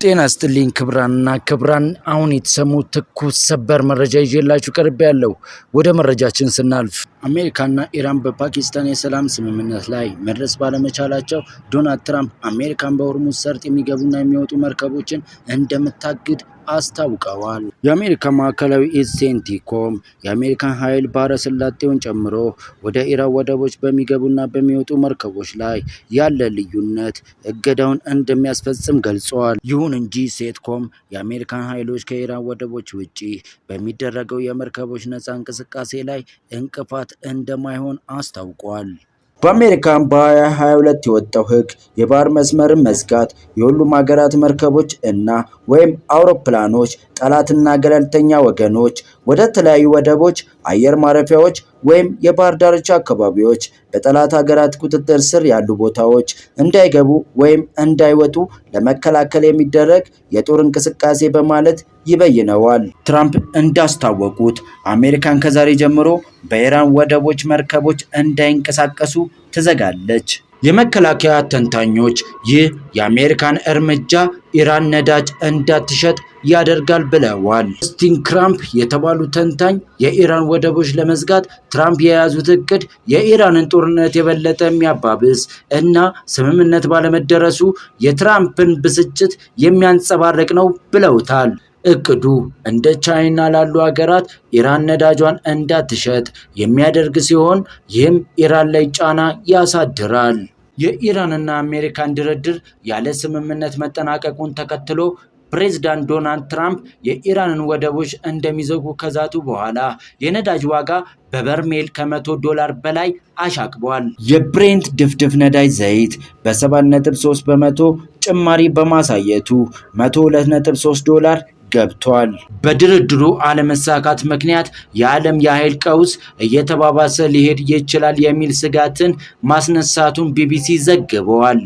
ጤና ይስጥልኝ ክቡራንና ክቡራን፣ አሁን የተሰሙ ትኩስ ሰበር መረጃ ይዤላችሁ ቀርቤያለሁ። ወደ መረጃችን ስናልፍ አሜሪካና ኢራን በፓኪስታን የሰላም ስምምነት ላይ መድረስ ባለመቻላቸው ዶናልድ ትራምፕ አሜሪካን በሆርሙዝ ሰርጥ የሚገቡና የሚወጡ መርከቦችን እንደምታግድ አስታውቀዋል። የአሜሪካ ማዕከላዊ እዝ ሴንቲኮም የአሜሪካን ኃይል ባህረ ሰላጤውን ጨምሮ ወደ ኢራን ወደቦች በሚገቡና በሚወጡ መርከቦች ላይ ያለ ልዩነት እገዳውን እንደሚያስፈጽም ገልጿል። ይሁን እንጂ ሴንቲኮም የአሜሪካን ኃይሎች ከኢራን ወደቦች ውጪ በሚደረገው የመርከቦች ነፃ እንቅስቃሴ ላይ እንቅፋት እንደማይሆን አስታውቋል። በአሜሪካን በ2022 የወጣው ሕግ የባህር መስመርን መዝጋት የሁሉም ሀገራት መርከቦች እና ወይም አውሮፕላኖች ጠላትና ገለልተኛ ወገኖች ወደ ተለያዩ ወደቦች፣ አየር ማረፊያዎች ወይም የባህር ዳርቻ አካባቢዎች በጠላት ሀገራት ቁጥጥር ስር ያሉ ቦታዎች እንዳይገቡ ወይም እንዳይወጡ ለመከላከል የሚደረግ የጦር እንቅስቃሴ በማለት ይበይነዋል። ትራምፕ እንዳስታወቁት አሜሪካን ከዛሬ ጀምሮ በኢራን ወደቦች መርከቦች እንዳይንቀሳቀሱ ትዘጋለች። የመከላከያ ተንታኞች ይህ የአሜሪካን እርምጃ ኢራን ነዳጅ እንዳትሸጥ ያደርጋል ብለዋል። ስቲን ክራምፕ የተባሉ ተንታኝ የኢራን ወደቦች ለመዝጋት ትራምፕ የያዙት እቅድ የኢራንን ጦርነት የበለጠ የሚያባብስ እና ስምምነት ባለመደረሱ የትራምፕን ብስጭት የሚያንጸባርቅ ነው ብለውታል። እቅዱ እንደ ቻይና ላሉ ሀገራት ኢራን ነዳጇን እንዳትሸጥ የሚያደርግ ሲሆን ይህም ኢራን ላይ ጫና ያሳድራል። የኢራንና አሜሪካን ድርድር ያለ ስምምነት መጠናቀቁን ተከትሎ ፕሬዝዳንት ዶናልድ ትራምፕ የኢራንን ወደቦች እንደሚዘጉ ከዛቱ በኋላ የነዳጅ ዋጋ በበርሜል $100 በላይ አሻቅቧል። የብሬንት ድፍድፍ ነዳጅ ዘይት በ7.3 በመቶ ጭማሪ በማሳየቱ $102.3 ገብቷል። በድርድሩ አለመሳካት ምክንያት የዓለም የኃይል ቀውስ እየተባባሰ ሊሄድ ይችላል የሚል ስጋትን ማስነሳቱን ቢቢሲ ዘግቧል።